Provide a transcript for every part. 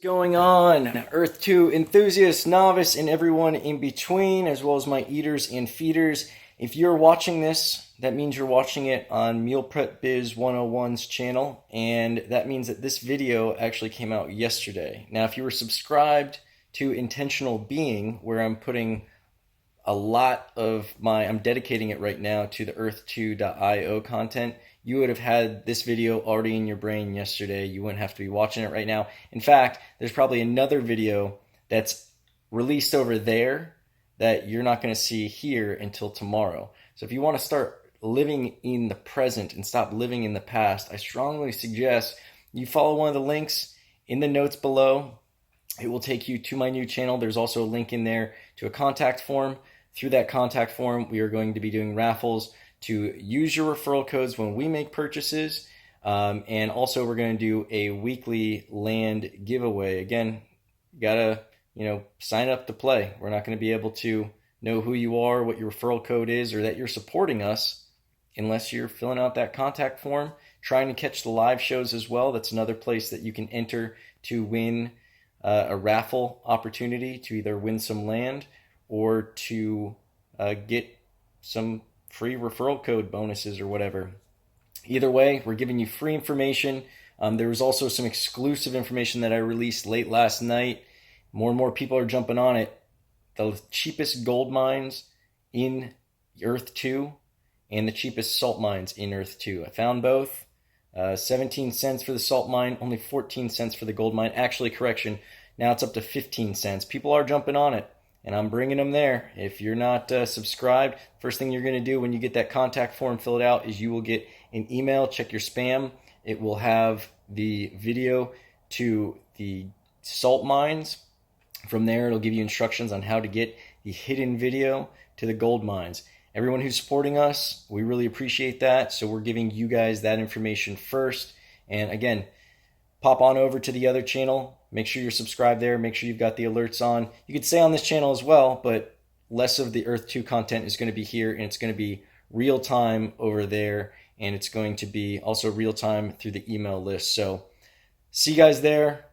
Going on, Earth 2 enthusiasts, novice, and everyone in between, as well as my eaters and feeders. If you're watching this, that means you're watching it on Meal Prep Biz 101's channel, and that means that this video actually came out yesterday. Now, if you were subscribed to Intentional Being, where I'm putting a lot of I'm dedicating it right now to the earth2.io content, you would have had this video already in your brain yesterday. You wouldn't have to be watching it right now. In fact, there's probably another video that's released over there that you're not going to see here until tomorrow. So if you want to start living in the present and stop living in the past, I strongly suggest you follow one of the links in the notes below. It will take you to my new channel. There's also a link in there to a contact form. Through that contact form, we are going to be doing raffles to use your referral codes when we make purchases. And also we're going to do a weekly land giveaway. Again, you gotta, sign up to play. We're not going to be able to know who you are, what your referral code is, or that you're supporting us unless you're filling out that contact form, trying to catch the live shows as well. That's another place that you can enter to win a raffle opportunity to either win some land or to get some free referral code bonuses or whatever. Either way, we're giving you free information. There was also some exclusive information that I released late last night. More and more people are jumping on it. The cheapest gold mines in Earth 2 and the cheapest salt mines in Earth 2. I found both. 17 cents for the salt mine, only 14 cents for the gold mine. Actually, correction, now it's up to 15 cents. People are jumping on it, and I'm bringing them there. If you're not subscribed, first thing you're going to do when you get that contact form filled out is you will get an email. Check your spam. It will have the video to the salt mines. From there, it'll give you instructions on how to get the hidden video to the gold mines. Everyone who's supporting us, we really appreciate that. So we're giving you guys that information first. And again, pop on over to the other channel. Make sure you're subscribed there. Make sure you've got the alerts on. You could stay on this channel as well, but less of the Earth 2 content is going to be here, and it's going to be real time over there, and it's going to be also real time through the email list. So see you guys there.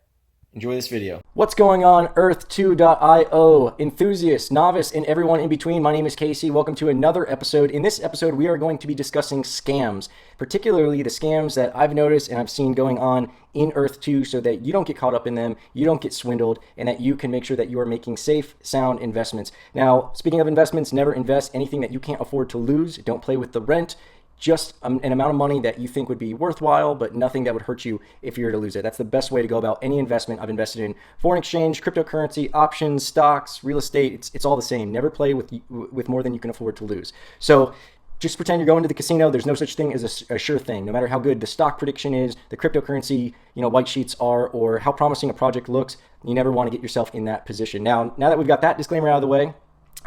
Enjoy this video. What's going on, Earth2.io enthusiasts, novice, and everyone in between? My name is Casey. Welcome to another episode. In this episode, we are going to be discussing scams, particularly the scams that I've noticed and I've seen going on in Earth 2 so that you don't get caught up in them, you don't get swindled, and that you can make sure that you are making safe, sound investments. Now, speaking of investments, never invest anything that you can't afford to lose. Don't play with the rent. Just an amount of money that you think would be worthwhile, but nothing that would hurt you if you were to lose it. That's the best way to go about any investment. I've invested in foreign exchange, cryptocurrency, options, stocks, real estate. It's all the same. Never play with more than you can afford to lose. So just pretend you're going to the casino. There's no such thing as a sure thing. No matter how good the stock prediction is, the cryptocurrency, white sheets are, or how promising a project looks, you never want to get yourself in that position. Now that we've got that disclaimer out of the way,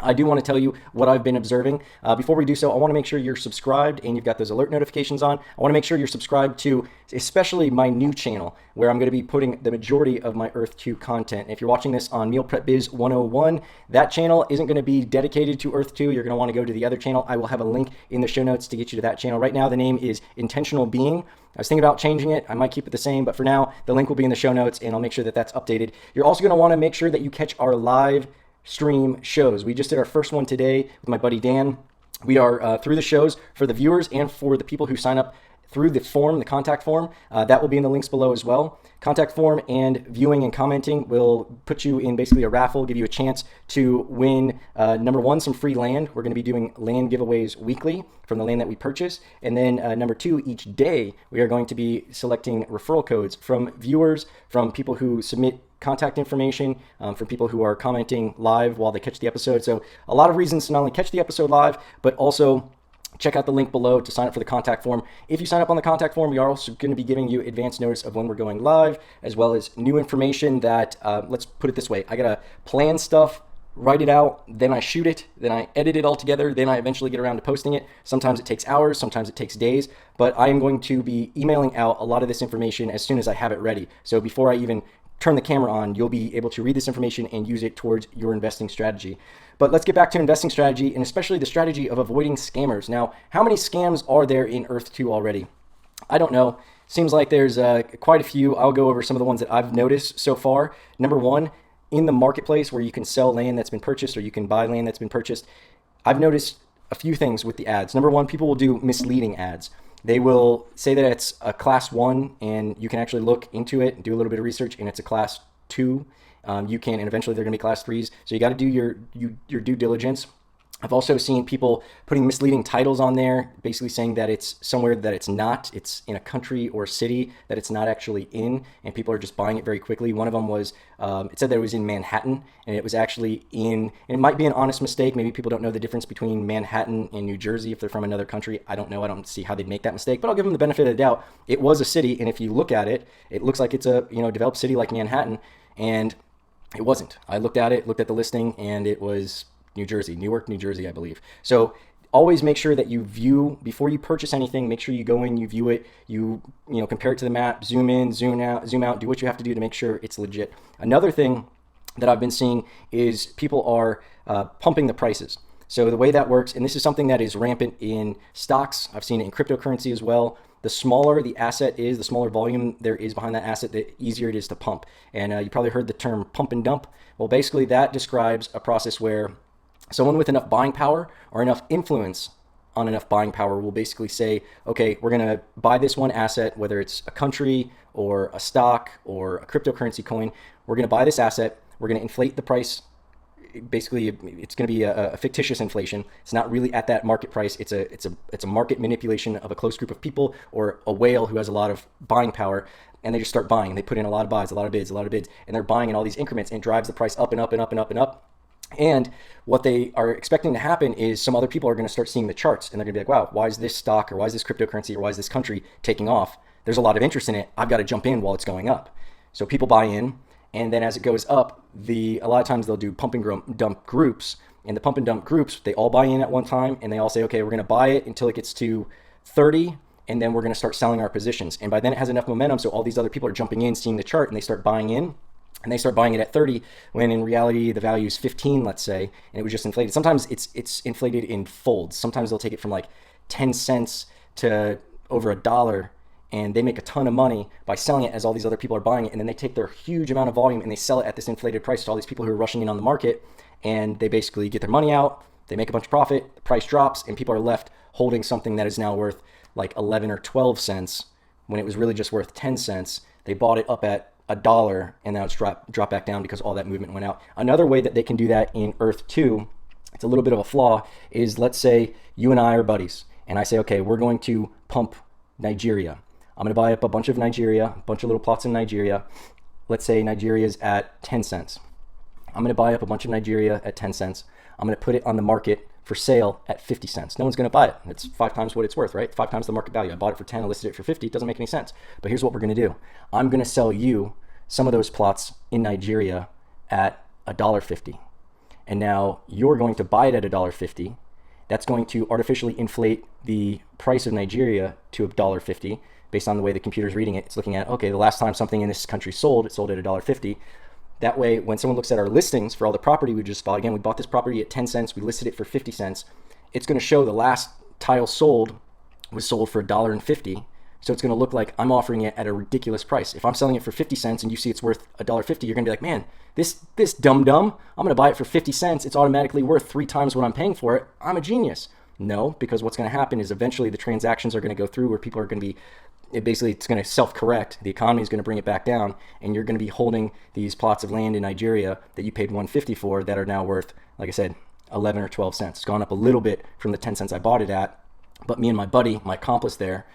I do want to tell you what I've been observing. Before we do so, I want to make sure you're subscribed and you've got those alert notifications on. I want to make sure you're subscribed to especially my new channel, where I'm going to be putting the majority of my Earth 2 content. If you're watching this on Meal Prep Biz 101, that channel isn't going to be dedicated to Earth 2. You're going to want to go to the other channel. I will have a link in the show notes to get you to that channel. Right now, the name is Intentional Being. I was thinking about changing it. I might keep it the same, but for now, the link will be in the show notes, and I'll make sure that that's updated. You're also going to want to make sure that you catch our live stream shows. We just did our first one today with my buddy Dan. We are through the shows for the viewers and for the people who sign up through the form, the contact form. That will be in the links below as well. Contact form and viewing and commenting will put you in basically a raffle, give you a chance to win, number one, some free land. We're going to be doing land giveaways weekly from the land that we purchase. And then number two, each day, we are going to be selecting referral codes from viewers, from people who submit contact information, from people who are commenting live while they catch the episode. So a lot of reasons to not only catch the episode live, but also check out the link below to sign up for the contact form. If you sign up on the contact form, we are also going to be giving you advance notice of when we're going live, as well as new information that, let's put it this way, I got to plan stuff, write it out, then I shoot it, then I edit it all together, then I eventually get around to posting it. Sometimes it takes hours, sometimes it takes days, but I am going to be emailing out a lot of this information as soon as I have it ready. So before I even turn the camera on, you'll be able to read this information and use it towards your investing strategy. But let's get back to investing strategy, and especially the strategy of avoiding scammers. Now, how many scams are there in Earth 2 already? I don't know. Seems like there's quite a few. I'll go over some of the ones that I've noticed so far. Number one, in the marketplace where you can sell land that's been purchased or you can buy land that's been purchased, I've noticed a few things with the ads. Number one, people will do misleading ads. They will say that it's a class one and you can actually look into it and do a little bit of research and it's a class two. You can, and eventually they're going to be class threes. So you got to do your due diligence. I've also seen people putting misleading titles on there, basically saying that it's somewhere that it's not. It's in a country or city that it's not actually in, and people are just buying it very quickly. One of them was, it said that it was in Manhattan, and it was actually in, and it might be an honest mistake. Maybe people don't know the difference between Manhattan and New Jersey if they're from another country. I don't know. I don't see how they'd make that mistake, but I'll give them the benefit of the doubt. It was a city, and if you look at it, it looks like it's a developed city like Manhattan, and it wasn't. I looked at it, looked at the listing, and it was New Jersey, Newark, New Jersey, I believe. So always make sure that you view before you purchase anything. Make sure you go in, you view it, you compare it to the map, zoom in, zoom out, do what you have to do to make sure it's legit. Another thing that I've been seeing is people are pumping the prices. So the way that works, and this is something that is rampant in stocks. I've seen it in cryptocurrency as well. The smaller the asset is, the smaller volume there is behind that asset, the easier it is to pump. And you probably heard the term pump and dump. Well, basically that describes a process where someone with enough buying power or enough influence on enough buying power will basically say, okay, we're going to buy this one asset, whether it's a country or a stock or a cryptocurrency coin. We're going to buy this asset. We're going to inflate the price. Basically, it's going to be a fictitious inflation. It's not really at that market price. It's a market manipulation of a close group of people or a whale who has a lot of buying power. And they just start buying. They put in a lot of buys, a lot of bids, and they're buying in all these increments and it drives the price up and up and up and up and up. And what they are expecting to happen is some other people are going to start seeing the charts and they're going to be like, wow, why is this stock or why is this cryptocurrency or why is this country taking off? There's a lot of interest in it. I've got to jump in while it's going up. So people buy in, and then as it goes up, a lot of times they'll do pump and dump groups. And the pump and dump groups, they all buy in at one time and they all say, okay, we're going to buy it until it gets to 30 and then we're going to start selling our positions. And by then it has enough momentum, so all these other people are jumping in, seeing the chart, and they start buying in. And they start buying it at 30 when in reality the value is 15, let's say, and it was just inflated. Sometimes it's inflated in folds. Sometimes they'll take it from like 10 cents to over $1, and they make a ton of money by selling it as all these other people are buying it. And then they take their huge amount of volume and they sell it at this inflated price to all these people who are rushing in on the market, and they basically get their money out. They make a bunch of profit, the price drops, and people are left holding something that is now worth like 11 or 12 cents when it was really just worth 10 cents. They bought it up at $1 and now it's dropped back down because all that movement went out. Another way that they can do that in Earth 2, it's a little bit of a flaw, is let's say you and I are buddies and I say, okay, we're going to pump Nigeria. I'm going to buy up a bunch of Nigeria, a bunch of little plots in Nigeria. Let's say Nigeria's at 10 cents. I'm going to buy up a bunch of Nigeria at 10 cents. I'm going to put it on the market for sale at 50 cents. No one's going to buy it. It's 5 times what it's worth, right? 5 times the market value. I bought it for 10, I listed it for 50. It doesn't make any sense. But here's what we're going to do. I'm going to sell you some of those plots in Nigeria at $1.50. And now you're going to buy it at $1.50. That's going to artificially inflate the price of Nigeria to $1.50 based on the way the computer's reading it. It's looking at, okay, the last time something in this country sold, it sold at $1.50. That way, when someone looks at our listings for all the property we just bought, again, we bought this property at 10 cents, we listed it for 50 cents. It's going to show the last tile sold was sold for $1.50. So it's going to look like I'm offering it at a ridiculous price. If I'm selling it for 50 cents and you see it's worth $1.50, you're going to be like, man, this dumb, I'm going to buy it for 50 cents. It's automatically worth 3 times what I'm paying for it. I'm a genius. No, because what's going to happen is eventually the transactions are going to go through where people are going to be, it's going to self-correct. The economy is going to bring it back down, and you're going to be holding these plots of land in Nigeria that you paid $1.50 for that are now worth, like I said, 11 or 12 cents. It's gone up a little bit from the 10 cents I bought it at, but me and my buddy, my accomplice there,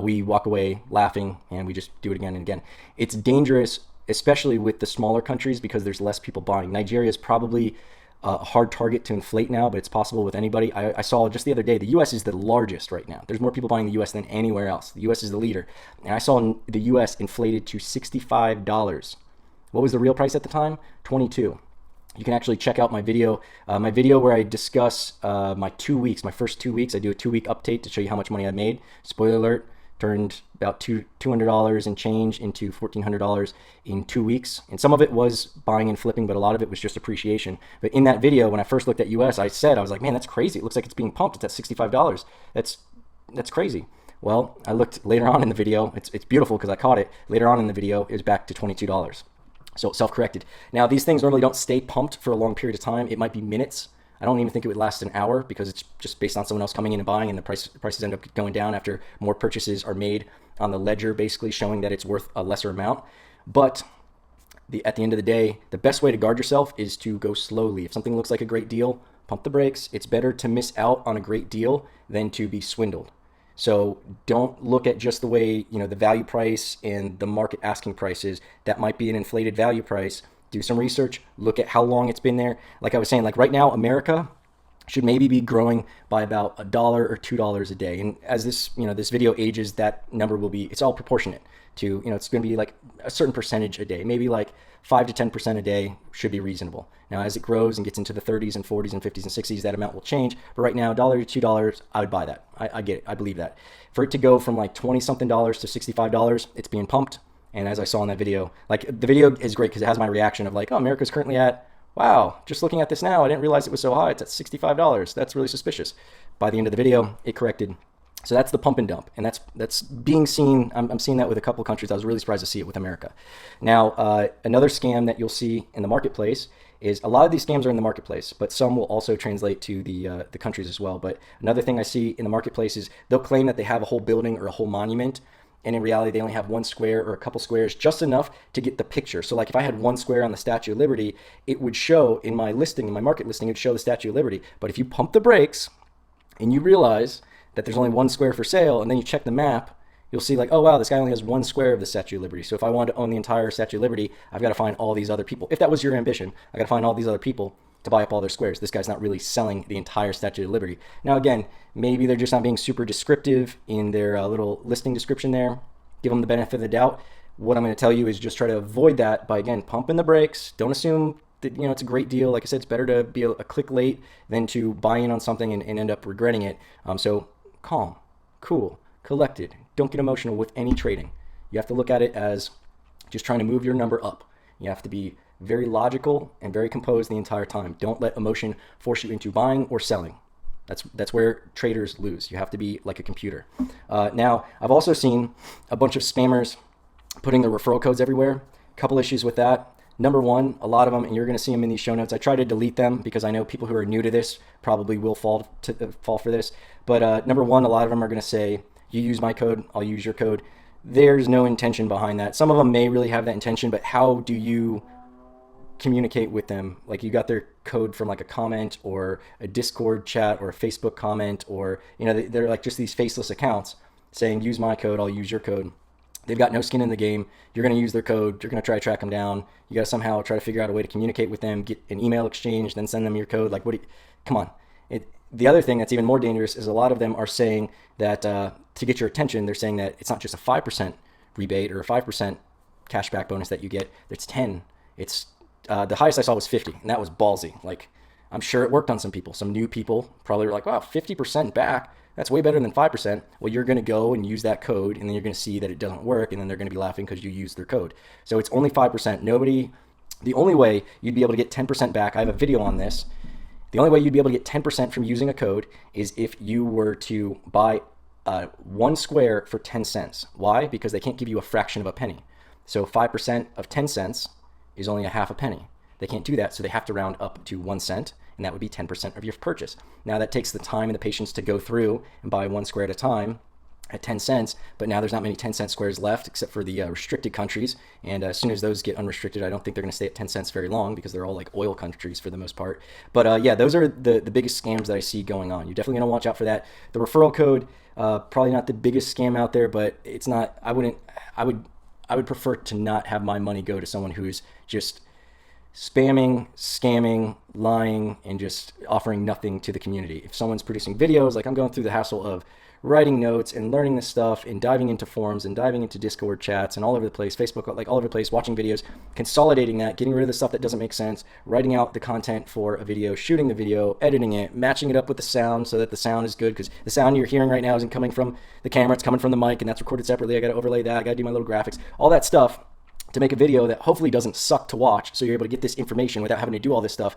we walk away laughing and we just do it again and again. It's dangerous, especially with the smaller countries, because there's less people buying. Nigeria is probably a hard target to inflate now, but it's possible with anybody. I saw just the other day, the US is the largest right now. There's more people buying the US than anywhere else. The US is the leader. And I saw the US inflated to $65. What was the real price at the time? 22. You can actually check out my video where I discuss my 2 weeks, my first 2 weeks. I do a 2-week update to show you how much money I made. Spoiler alert, turned about $200 and change into $1,400 in 2 weeks. And some of it was buying and flipping, but a lot of it was just appreciation. But in that video, when I first looked at US, I was like, man, that's crazy. It looks like it's being pumped. It's at $65. That's crazy. Well, I looked later on in the video. It's beautiful because I caught it. Later on in the video, it was back to $22. So it self-corrected. Now, these things normally don't stay pumped for a long period of time. It might be minutes. I don't even think it would last an hour because it's just based on someone else coming in and buying, and the prices end up going down after more purchases are made on the ledger, basically showing that it's worth a lesser amount. But at the end of the day, the best way to guard yourself is to go slowly. If something looks like a great deal, pump the brakes. It's better to miss out on a great deal than to be swindled. So don't look at just the way, the value price and the market asking prices. That might be an inflated value price. Do some research, look at how long it's been there. Like I was saying, like right now, America should maybe be growing by about $1 or $2 a day. And as this video ages, that number will be, it's all proportionate to, it's going to be like a certain percentage a day, maybe like 5 to 10% a day should be reasonable. Now, as it grows and gets into the 30s and 40s and 50s and 60s, that amount will change. But right now, $1 to $2, I would buy that. I get it. I believe that. For it to go from like 20 something dollars to $65, it's being pumped. And as I saw in that video, like the video is great because it has my reaction of like, oh, America's currently at, wow, just looking at this now, I didn't realize it was so high. It's at $65. That's really suspicious. By the end of the video, it corrected. So that's the pump and dump, and that's being seen. I'm seeing that with a couple of countries. I was really surprised to see it with America. Now, another scam that you'll see in the marketplace is a lot of these scams are in the marketplace, but some will also translate to the countries as well. But another thing I see in the marketplace is they'll claim that they have a whole building or a whole monument, and in reality, they only have one square or a couple squares, just enough to get the picture. So like if I had one square on the Statue of Liberty, it would show in my listing, in my market listing, it would show the Statue of Liberty. But if you pump the brakes and you realize that there's only one square for sale, and then you check the map, you'll see like, oh wow, this guy only has one square of the Statue of Liberty. So if I wanted to own the entire Statue of Liberty, I've got to find all these other people. If that was your ambition, I got to find all these other people to buy up all their squares. This guy's not really selling the entire Statue of Liberty. Now again, maybe they're just not being super descriptive in their little listing description there. Give them the benefit of the doubt. What I'm going to tell you is just try to avoid that by, again, pumping the brakes. Don't assume that, it's a great deal. Like I said, it's better to be a click late than to buy in on something and end up regretting it. So calm, cool, collected. Don't get emotional with any trading. You have to look at it as just trying to move your number up. You have to be very logical and very composed the entire time. Don't let emotion force you into buying or selling. That's where traders lose. You have to be like a computer. Now, I've also seen a bunch of spammers putting their referral codes everywhere. Couple issues with that. Number one, a lot of them, and you're going to see them in these show notes. I try to delete them because I know people who are new to this probably will fall for this. But number one, a lot of them are going to say, you use my code, I'll use your code. There's no intention behind that. Some of them may really have that intention, but how do you communicate with them? Like you got their code from like a comment or a Discord chat or a Facebook comment, or they're like just these faceless accounts saying use my code, I'll use your code. They've got no skin in the game. You're going to use their code. You're going to try to track them down. You got to somehow try to figure out a way to communicate with them, get an email exchange, then send them your code. Like, come on. The other thing that's even more dangerous is a lot of them are saying that to get your attention, they're saying that it's not just a 5% rebate or a 5% cashback bonus that you get. It's 10. It's the highest I saw was 50, and that was ballsy. Like, I'm sure it worked on some people. Some new people probably were like, wow, 50% back. That's way better than 5%. Well, you're going to go and use that code, and then you're going to see that it doesn't work, and then they're going to be laughing because you used their code. So it's only 5%. The only way you'd be able to get 10% back, I have a video on this. The only way you'd be able to get 10% from using a code is if you were to buy one square for 10 cents. Why? Because they can't give you a fraction of a penny. So 5% of 10 cents is only a half a penny. They can't do that, so they have to round up to 1 cent, and that would be 10% of your purchase. Now that takes the time and the patience to go through and buy one square at a time at 10 cents, but now there's not many 10-cent squares left except for the restricted countries, and as soon as those get unrestricted, I don't think they're going to stay at 10 cents very long because they're all like oil countries for the most part. But yeah, those are the biggest scams that I see going on. You're definitely going to watch out for that. The referral code, probably not the biggest scam out there, but it's not, I would prefer to not have my money go to someone who's just spamming, scamming, lying, and just offering nothing to the community. If someone's producing videos, like I'm going through the hassle of writing notes and learning this stuff and diving into forums and diving into Discord chats and all over the place, Facebook, like all over the place, watching videos, consolidating that, getting rid of the stuff that doesn't make sense, writing out the content for a video, shooting the video, editing it, matching it up with the sound so that the sound is good, because the sound you're hearing right now isn't coming from the camera, it's coming from the mic, and that's recorded separately. I got to overlay that, I got to do my little graphics, all that stuff to make a video that hopefully doesn't suck to watch, so you're able to get this information without having to do all this stuff.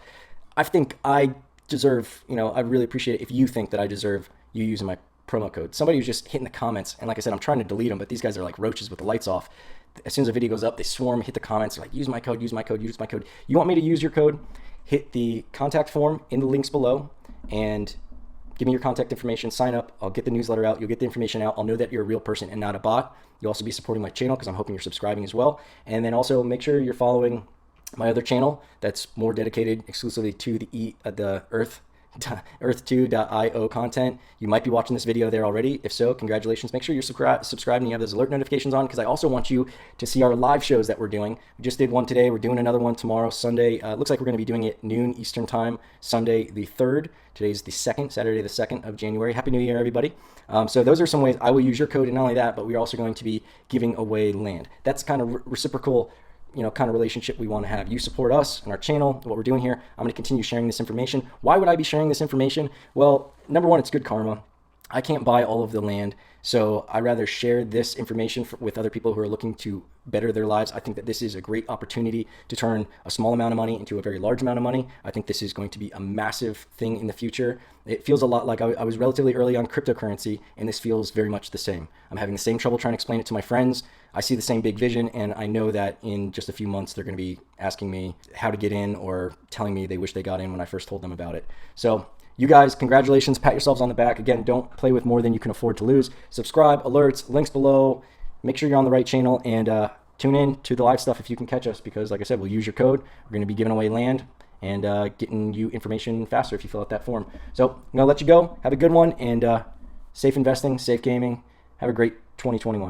I think I deserve, I really appreciate it if you think that I deserve you using promo code. Somebody was just hitting the comments, and like I said, I'm trying to delete them, but these guys are like roaches with the lights off. As soon as a video goes up, they swarm, hit the comments, they're like, use my code, use my code, use my code. You want me to use your code? Hit the contact form in the links below and give me your contact information, sign up. I'll get the newsletter out. You'll get the information out. I'll know that you're a real person and not a bot. You'll also be supporting my channel because I'm hoping you're subscribing as well. And then also make sure you're following my other channel that's more dedicated exclusively to the earth2.io content. You might be watching this video there already. If so, congratulations. Make sure you're subscribed and you have those alert notifications on, because I also want you to see our live shows that we're doing. We just did one today. We're doing another one tomorrow, Sunday. Looks like we're going to be doing it noon Eastern time, Sunday the 3rd. Today's the 2nd, Saturday the 2nd of January. Happy New Year, everybody. So those are some ways I will use your code, and not only that, but we're also going to be giving away land. That's kind of reciprocal, kind of relationship we want to have. You support us and our channel, what we're doing here. I'm going to continue sharing this information. Why would I be sharing this information? Well, number one, it's good karma. I can't buy all of the land, so I rather share this information with other people who are looking to better their lives. I think that this is a great opportunity to turn a small amount of money into a very large amount of money. I think this is going to be a massive thing in the future. It feels a lot like I was relatively early on cryptocurrency, and this feels very much the same. I'm having the same trouble trying to explain it to my friends. I see the same big vision, and I know that in just a few months, they're going to be asking me how to get in or telling me they wish they got in when I first told them about it. So you guys, congratulations. Pat yourselves on the back. Again, don't play with more than you can afford to lose. Subscribe, alerts, links below. Make sure you're on the right channel, and tune in to the live stuff if you can catch us, because like I said, we'll use your code. We're going to be giving away land and getting you information faster if you fill out that form. So I'm going to let you go. Have a good one, and safe investing, safe gaming. Have a great 2021.